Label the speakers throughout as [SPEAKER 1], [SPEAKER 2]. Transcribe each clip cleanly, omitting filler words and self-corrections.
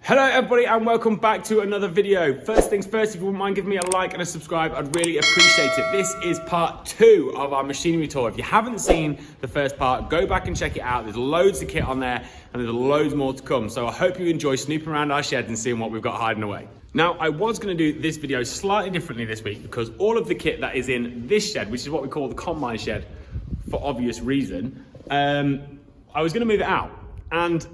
[SPEAKER 1] Hello everybody and welcome back to another video. First things first, if you wouldn't mind giving me a like and a subscribe, I'd really appreciate it. This is part 2 of our machinery tour. If you haven't seen the first part, go back and check it out. There's loads of kit on there and there's loads more to come. So I hope you enjoy snooping around our shed and seeing what we've got hiding away. Now, I was going to do this video slightly differently this week because all of the kit that is in this shed, which is what we call the combine shed for obvious reason, I was going to move it out. And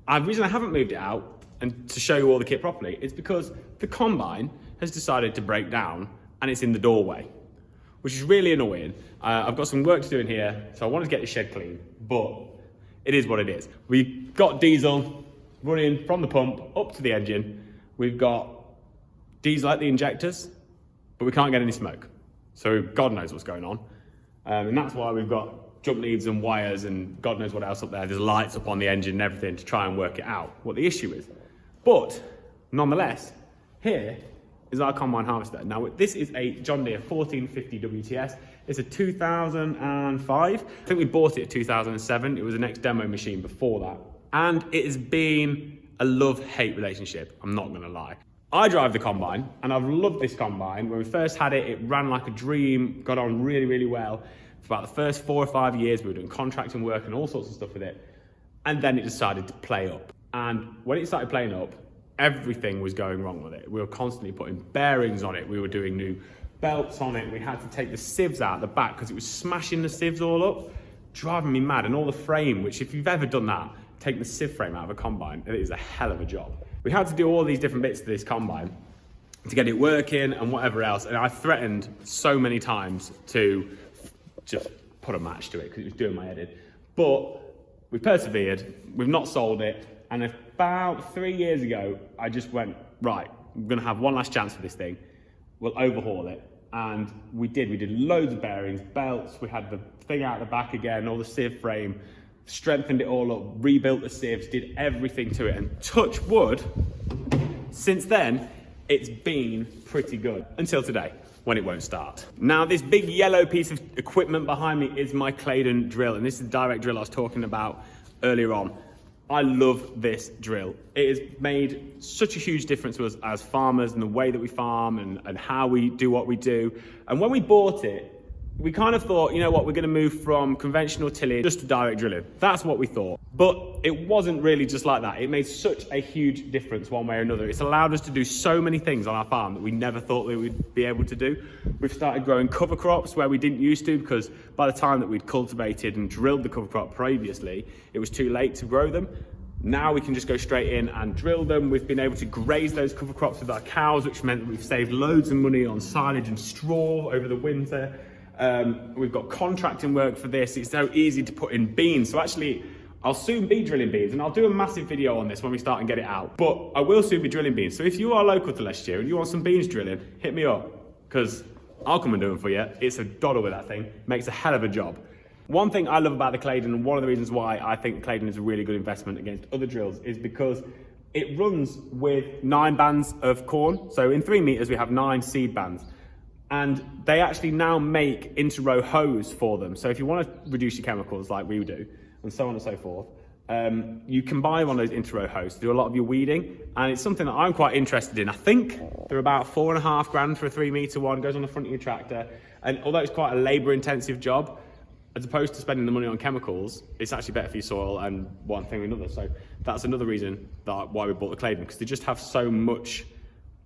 [SPEAKER 1] the reason I haven't moved it out and to show you all the kit properly, it's because the combine has decided to break down and it's in the doorway, which is really annoying. I've got some work to do in here, so I wanted to get the shed clean, but it is what it is. We've got diesel running from the pump up to the engine. We've got diesel at the injectors, but we can't get any smoke. So God knows what's going on. And that's why we've got jump leads and wires and God knows what else up there. There's lights up on the engine and everything to try and work it out, what the issue is. But nonetheless, here is our combine harvester. Now this is a John Deere 1450 WTS. It's a 2005. I think we bought it in 2007. It was an ex-demo machine before that. And it has been a love-hate relationship, I'm not gonna lie. I drive the combine and I've loved this combine. When we first had it, it ran like a dream, got on really, really well. For about the first 4 or 5 years, we were doing contracting work and all sorts of stuff with it. And then it decided to play up. And when it started playing up, everything was going wrong with it. We were constantly putting bearings on it. We were doing new belts on it. We had to take the sieves out the back because it was smashing the sieves all up, driving me mad. And all the frame, which if you've ever done that, take the sieve frame out of a combine, it is a hell of a job. We had to do all these different bits to this combine to get it working and whatever else. And I threatened so many times to just put a match to it because it was doing my head in. But we persevered, we've not sold it. And about 3 years ago, I just went, right, we're gonna have one last chance for this thing. We'll overhaul it. And we did loads of bearings, belts, we had the thing out the back again, all the sieve frame, strengthened it all up, rebuilt the sieves, did everything to it. And touch wood, since then, it's been pretty good until today, when it won't start. Now, this big yellow piece of equipment behind me is my Claydon drill. And this is the direct drill I was talking about earlier on. I love this drill. It has made such a huge difference to us as farmers and the way that we farm and how we do what we do. And when we bought it, we kind of thought, you know what, we're going to move from conventional tillage just to direct drilling. That's what we thought. But it wasn't really just like that. It made such a huge difference one way or another. It's allowed us to do so many things on our farm that we never thought we would be able to do. We've started growing cover crops where we didn't used to because by the time that we'd cultivated and drilled the cover crop previously, it was too late to grow them. Now we can just go straight in and drill them. We've been able to graze those cover crops with our cows, which meant that we've saved loads of money on silage and straw over the winter. We've got contracting work for this. It's so easy to put in beans. So actually, I'll soon be drilling beans and I'll do a massive video on this when we start and get it out. But I will soon be drilling beans. So if you are local to Leicestershire and you want some beans drilling, hit me up because I'll come and do them for you. It's a dollar with that thing. Makes a hell of a job. One thing I love about the Claydon, and one of the reasons why I think Claydon is a really good investment against other drills, is because it runs with 9 bands of corn. So in 3 meters, we have 9 seed bands. And they actually now make inter-row hose for them. So if you want to reduce your chemicals like we do, and so on and so forth, you can buy one of those inter-row hoses to do a lot of your weeding. And it's something that I'm quite interested in. I think they're about $4.5 grand for a 3 meter one, goes on the front of your tractor. And although it's quite a labor intensive job, as opposed to spending the money on chemicals, it's actually better for your soil and one thing or another. So that's another reason why we bought the Claydon, because they just have so much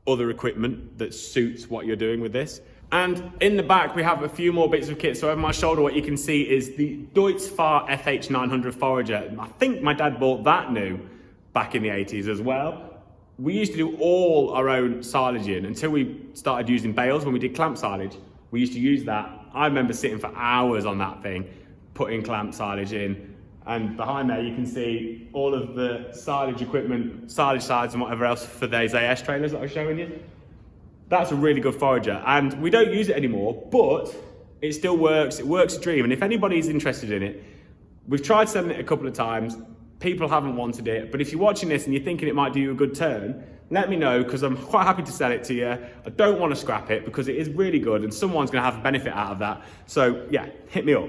[SPEAKER 1] other equipment that suits what you're doing with this. And in the back, we have a few more bits of kit. So over my shoulder, what you can see is the Deutz-Fahr FH900 forager. I think my dad bought that new back in the 80s as well. We used to do all our own silaging until we started using bales. When we did clamp silage, we used to use that. I remember sitting for hours on that thing, putting clamp silage in. And behind there, you can see all of the silage equipment, silage sides and whatever else for those AS trailers that I was showing you. That's a really good forager. And we don't use it anymore, but it still works. It works a dream. And if anybody's interested in it, we've tried selling it a couple of times. People haven't wanted it. But if you're watching this and you're thinking it might do you a good turn, let me know, because I'm quite happy to sell it to you. I don't want to scrap it because it is really good and someone's going to have a benefit out of that. So yeah, hit me up.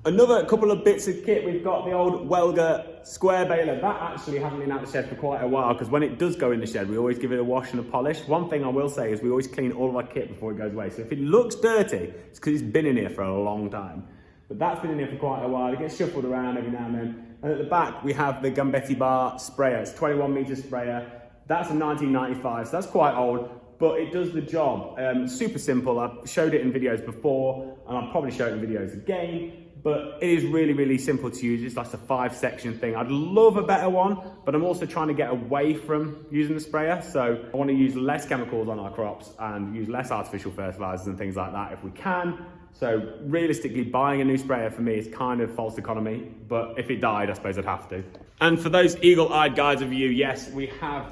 [SPEAKER 1] Another couple of bits of kit, we've got the old Welger square baler. That actually hasn't been out the shed for quite a while, because when it does go in the shed, we always give it a wash and a polish. One thing I will say is we always clean all of our kit before it goes away. So if it looks dirty, it's because it's been in here for a long time. But that's been in here for quite a while. It gets shuffled around every now and then. And at the back, we have the Gambetti Bar sprayer. It's 21 meter sprayer. That's a 1995, so that's quite old, but it does the job. Super simple. I've showed it in videos before, and I'll probably show it in videos again. But it is really, really simple to use. It's like a 5-section thing. I'd love a better one, but I'm also trying to get away from using the sprayer. So I want to use less chemicals on our crops and use less artificial fertilizers and things like that if we can. So realistically, buying a new sprayer for me is kind of false economy, but if it died, I suppose I'd have to. And for those eagle-eyed guys of you, yes, we have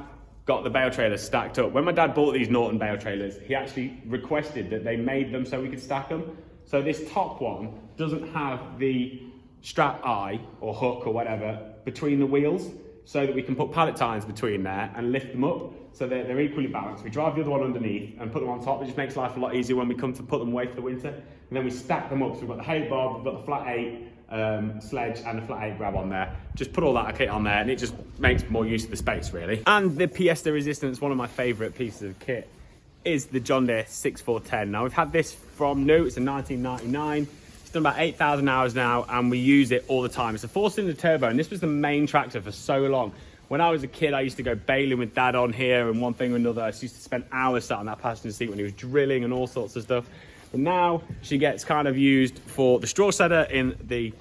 [SPEAKER 1] got the bale trailers stacked up. When my dad bought these Norton bale trailers, he actually requested that they made them so we could stack them. So this top one doesn't have the strap eye or hook or whatever between the wheels, so that we can put pallet tines between there and lift them up so they're equally balanced. We drive the other one underneath and put them on top. It just makes life a lot easier when we come to put them away for the winter. And then we stack them up. So we've got the hay bob, we've got the flat 8 sledge and the flat 8 grab on there. Just put all that kit on there and it just makes more use of the space, really. And the pièce de résistance, one of my favourite pieces of kit, is the John Deere 6410. Now we've had this from new, it's a 1999. It's done about 8,000 hours now and we use it all the time. It's a 4-cylinder turbo and this was the main tractor for so long. When I was a kid, I used to go baling with Dad on here and one thing or another. I used to spend hours sat on that passenger seat when he was drilling and all sorts of stuff. But now she gets kind of used for the straw shredder in the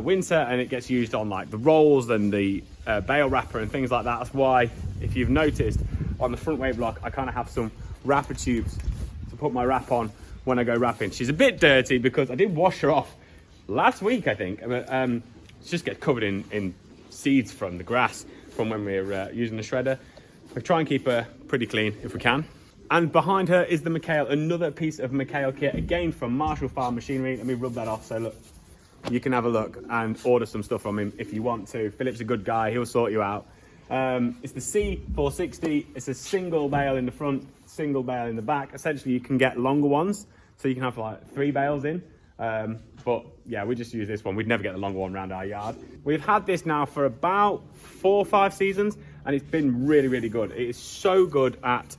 [SPEAKER 1] winter, and it gets used on like the rolls and the bale wrapper and things like that. That's why, if you've noticed, on the front weight block, I kind of have some wrapper tubes to put my wrap on when I go wrapping. She's a bit dirty because I did wash her off last week, I think. She just gets covered in seeds from the grass from when we were using the shredder. We try and keep her pretty clean if we can. And behind her is the McHale, another piece of McHale kit, again from Marshall Farm Machinery. Let me rub that off so look, you can have a look and order some stuff from him if you want to. Philip's a good guy, he'll sort you out. It's the C460, it's a single bale in the front, single bale in the back. Essentially you can get longer ones, so you can have like 3 bales in. But yeah, we just use this one. We'd never get the longer one around our yard. We've had this now for about 4 or 5 seasons and it's been really, really good. It is so good at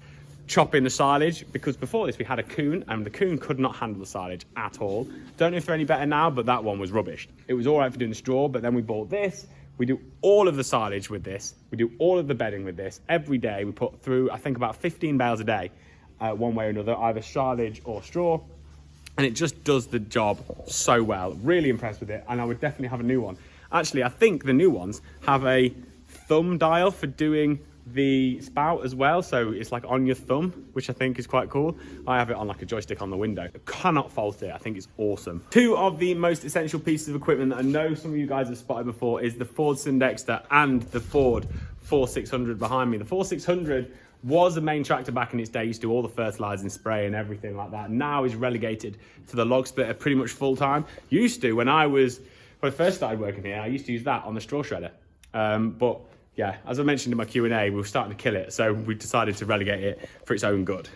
[SPEAKER 1] chopping the silage, because before this we had a coon and the coon could not handle the silage at all. Don't know if they're any better now, but that one was rubbish. It was all right for doing the straw, but then we bought this. We do all of the silage with this. We do all of the bedding with this. Every day we put through, I think, about 15 bales a day, one way or another, either silage or straw. And it just does the job so well. Really impressed with it, and I would definitely have a new one. Actually, I think the new ones have a thumb dial for doing the spout as well, so it's like on your thumb, which I think is quite cool. I have it on like a joystick on the window. I cannot fault it. I think it's awesome. 2 of the most essential pieces of equipment that I know some of you guys have spotted before is the Ford Sindexter and the Ford 4600 behind me. The 4600 was the main tractor back in its day. Used to do all the fertilizing, spray and everything like that. Now is relegated to the log splitter pretty much full time. Used to, when I first started working here, I used to use that on the straw shredder. But yeah, as I mentioned in my Q&A, we were starting to kill it, so we decided to relegate it for its own good.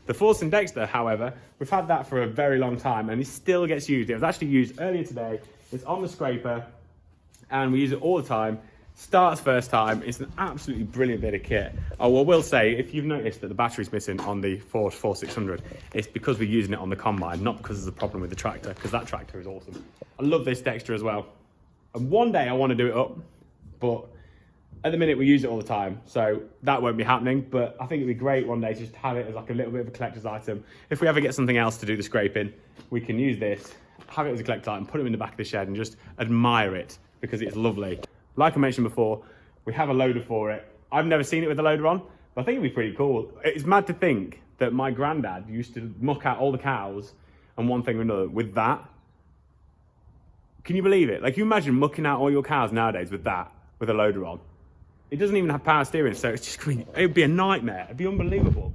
[SPEAKER 1] The Ford Sindexter, however, we've had that for a very long time, and it still gets used. It was actually used earlier today. It's on the scraper, and we use it all the time. Starts first time. It's an absolutely brilliant bit of kit. Oh, well, we'll say, if you've noticed that the battery's missing on the Ford 4600, it's because we're using it on the combine, not because there's a problem with the tractor, because that tractor is awesome. I love this Dexter as well. And one day I want to do it up, but at the minute we use it all the time, so that won't be happening. But I think it'd be great one day to just have it as like a little bit of a collector's item. If we ever get something else to do the scraping, we can use this, have it as a collector's item, put it in the back of the shed and just admire it because it's lovely. Like I mentioned before, we have a loader for it. I've never seen it with a loader on, but I think it'd be pretty cool. It's mad to think that my granddad used to muck out all the cows and one thing or another with that. Can you believe it? Like, you imagine mucking out all your cows nowadays with that, with a loader on. It doesn't even have power steering, so it's just, it would be a nightmare. It'd be unbelievable.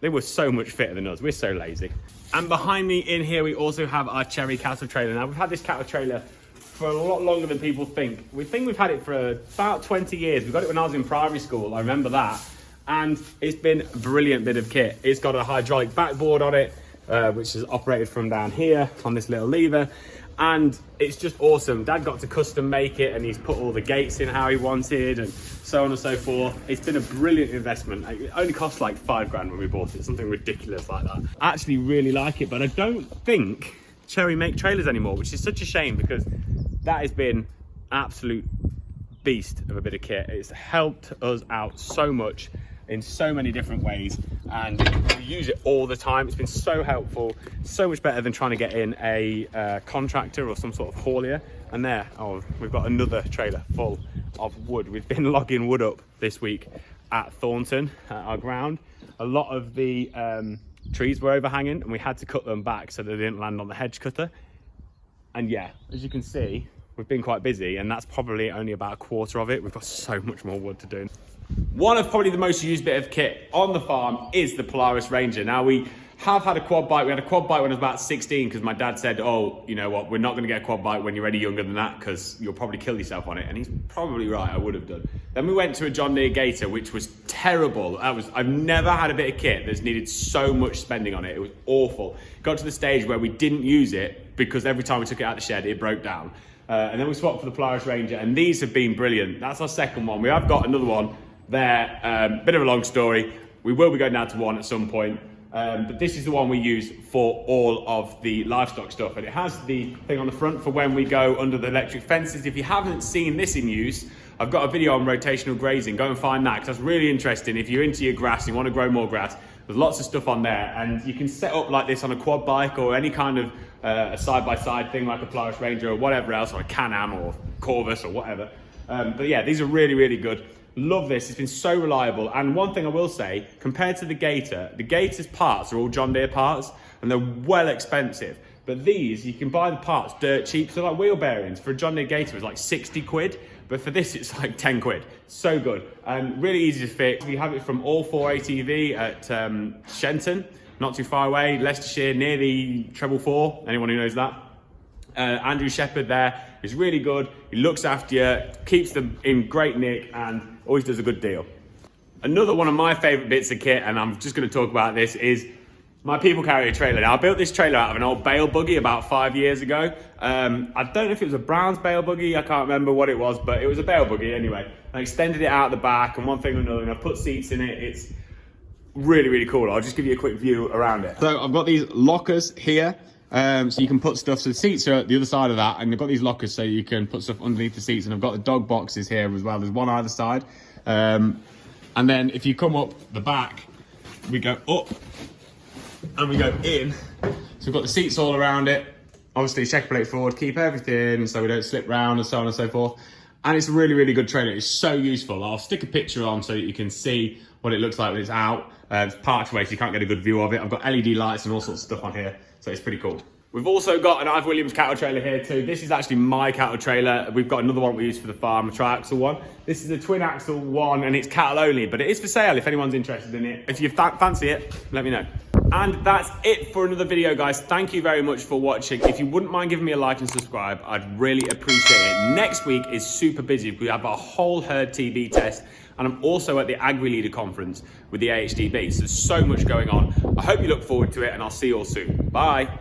[SPEAKER 1] They were so much fitter than us. We're so lazy. And behind me in here, we also have our Cherry cattle trailer. Now, we've had this cattle trailer for a lot longer than people think. We think we've had it for about 20 years. We got it when I was in primary school. I remember that. And it's been a brilliant bit of kit. It's got a hydraulic backboard on it, which is operated from down here on this little lever. And it's just awesome. Dad got to custom make it, and he's put all the gates in how he wanted and so on and so forth. It's been a brilliant investment. It only cost like $5 grand when we bought it, something ridiculous like that. I actually really like it, but I don't think Cherry make trailers anymore, which is such a shame because that has been absolute beast of a bit of kit. It's helped us out so much in so many different ways, and we use it all the time. It's been so helpful, so much better than trying to get in a contractor or some sort of haulier. And there, oh, we've got another trailer full of wood. We've been logging wood up this week at Thornton, at our ground. A lot of the trees were overhanging and we had to cut them back so they didn't land on the hedge cutter. And yeah, as you can see, we've been quite busy, and that's probably only about a quarter of it. We've got so much more wood to do. One of probably the most used bit of kit on the farm is the Polaris Ranger. Now, we have had a quad bike. We had a quad bike when I was about 16 because my dad said, oh, you know what, we're not going to get a quad bike when you're any younger than that because you'll probably kill yourself on it. And he's probably right, I would have done. Then we went to a John Deere Gator, which was terrible. I've never had a bit of kit that's needed so much spending on it. It was awful. Got to the stage where we didn't use it because every time we took it out of the shed, it broke down. And then we swapped for the Polaris Ranger, and these have been brilliant. That's our second one. We have got another one there, bit of a long story. We will be going down to one at some point, but this is the one we use for all of the livestock stuff, and it has the thing on the front for when we go under the electric fences. If you haven't seen this in use, I've got a video on rotational grazing. Go and find that, because that's really interesting. If you're into your grass and you want to grow more grass, there's lots of stuff on there, and you can set up like this on a quad bike or any kind of a side-by-side thing like a Polaris Ranger or whatever else, or a Can-Am or Corvus or whatever. But yeah, these are really, really good. Love this. It's been so reliable. And one thing I will say, compared to the Gator's parts are all John Deere parts, and they're well expensive. But these, you can buy the parts dirt cheap. So like wheel bearings for a John Deere Gator is like 60 quid. But for this, it's like 10 quid. So good. And really easy to fix. We have it from All 4 ATV at Shenton, not too far away, Leicestershire, near the Treble 4, anyone who knows that. Andrew Shepherd there is really good. He looks after you, keeps them in great nick, and always does a good deal. Another one of my favorite bits of kit, and I'm just going to talk about this, is my people carrier trailer. Now, I built this trailer out of an old bale buggy about 5 years ago. I don't know if it was a Brown's bale buggy, I can't remember what it was, but it was a bale buggy anyway. I extended it out the back and one thing or another, and I put seats in it. It's really, really cool. I'll just give you a quick view around it. So I've got these lockers here. So you can put stuff, so the seats are at the other side of that, and I've got these lockers so you can put stuff underneath the seats, and I've got the dog boxes here as well. There's one either side. And then if you come up the back, we go up and we go in. So we've got the seats all around it. Obviously checker plate forward, keep everything so we don't slip round and so on and so forth. And it's a really, really good trailer. It's so useful. I'll stick a picture on so that you can see what it looks like when it's out. It's parked away so you can't get a good view of it. I've got LED lights and all sorts of stuff on here, so it's pretty cool. We've also got an Ive Williams cattle trailer here too. This is actually my cattle trailer. We've got another one we use for the farm, a tri-axle one. This is a twin axle one, and it's cattle only, but it is for sale if anyone's interested in it. If you fancy it, let me know. And that's it for another video, guys. Thank you very much for watching. If you wouldn't mind giving me a like and subscribe, I'd really appreciate it. Next week is super busy. We have a whole herd TB test, and I'm also at the Agri Leader Conference with the AHDB. So there's so much going on. I hope you look forward to it, and I'll see you all soon. Bye.